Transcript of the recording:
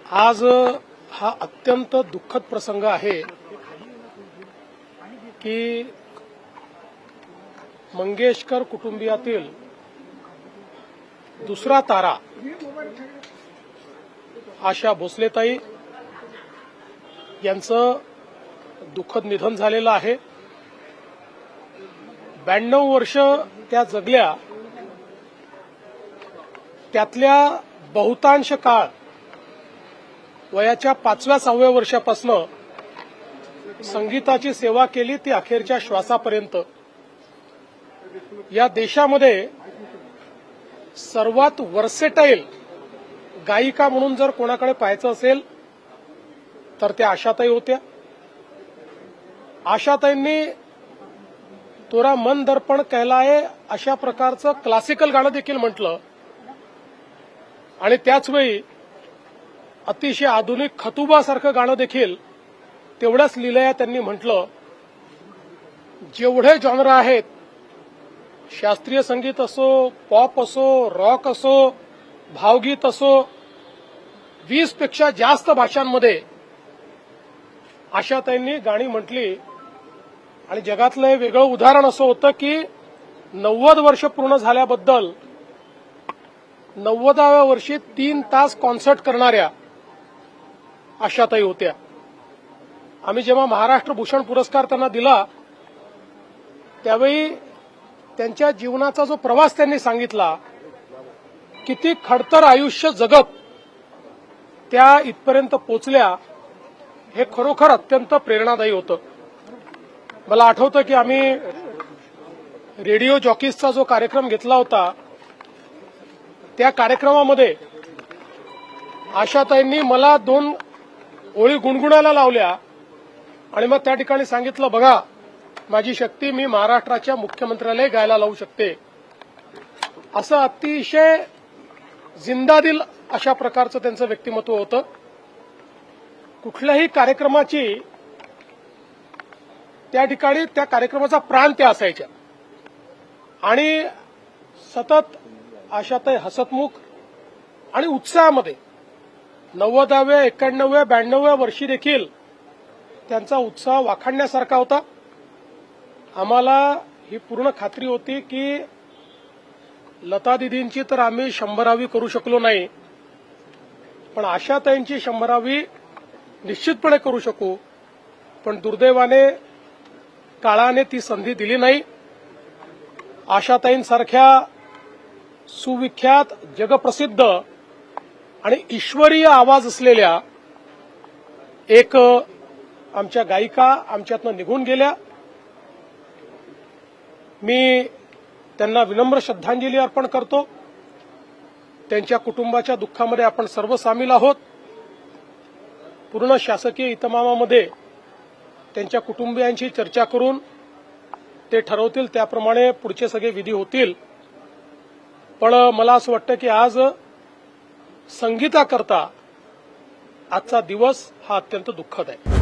आज हा अत्यंत दुःखद प्रसंग आहे की मंगेशकर कुटुंबियातील दुसरा तारा आशा भोसलेताई यांचं दुःखद निधन झालेलं आहे। 92 वर्ष त्या जगल्या, त्यातल्या बहुतांश काळ वयाच्या 5व्या-6व्या वर्षापासून संगीताची सेवा केली, ती अखेरच्या श्वासापर्यंत। या देशामध्ये सर्वात वर्सेटाईल गायिका म्हणून जर कोणाकडे पाहायचं असेल तर त्या आशाताई होत्या। आशाताईंनी तोरा मन दर्पण कहलाए अशा प्रकारचं क्लासिकल गाणं देखील म्हटलं आणि त्याचवेळी अतिशय आधुनिक खतुबासारखं गाणं देखील तेवढ्याच लीलया त्यांनी म्हटलं। जेवढे जॉनर आहेत, शास्त्रीय संगीत असो, पॉप असो, रॉक असो, भावगीत असो, 20 पेक्षा जास्त भाषांमध्ये आशाताईंनी गाणी म्हटली। आणि जगातलं वेगळं उदाहरण असं होतं की 90 वर्ष पूर्ण झाल्याबद्दल 90व्या वर्षी 3 तास कॉन्सर्ट करणाऱ्या आशाताई होत्या। आम्ही जेव्हा महाराष्ट्र भूषण पुरस्कार त्यांना दिला त्यावेळी त्यांच्या जीवनाचा जो प्रवास त्यांनी सांगितला, किती खडतर आयुष्य जगत त्या इथपर्यंत पोहोचल्या, हे खरोखर अत्यंत प्रेरणादायी होतं। मला आठवतं की आम्ही रेडिओ जॉकीजचा जो कार्यक्रम घेतला होता, त्या कार्यक्रमामध्ये आशाताईंनी मला 2 ओळी गुणगुणायला लावल्या आणि मग त्या ठिकाणी सांगितलं, बघा माझी शक्ती, मी महाराष्ट्राच्या मुख्यमंत्र्यालाही गायला लावू शकते। असं अतिशय जिंदादिल अशा प्रकारचं त्यांचं व्यक्तिमत्व होतं। कुठल्याही कार्यक्रमाची त्या ठिकाणी त्या कार्यक्रमाचा प्राण त्या असायच्या आणि सतत आशाताई हसतमुख आणि उत्साहामध्ये 90व्या, 91व्या, 92व्या वर्षी देखील त्यांचा उत्साह वाखाणण्यासारखा होता। आम्हाला ही पूर्ण खात्री होती की लता दिदींची तर आम्ही 100वी करू शकलो नाही, पण आशाताईंची 100वी निश्चितपणे करू शकू। पण दुर्दैवाने काळाने ती संधी दिली नाही। आशाताईंसारख्या सुविख्यात, जगप्रसिद्ध आणि ईश्वरीय आवाज असलेल्या एक आमच्या गायिका आमच्यातनं निघून गेल्या। मी त्यांना विनम्र श्रद्धांजली अर्पण करतो। त्यांच्या कुटुंबाच्या दुःखामध्ये आपण सर्व सामील आहोत। पूर्ण शासकीय इतमामामध्ये त्यांच्या कुटुंबियांशी चर्चा करून ते ठरवतील त्याप्रमाणे पुढचे सगळे विधी होतील। पण मला असं वाटतं की आज संगीताकरता आजचा दिवस हा अत्यंत दुःखद आहे।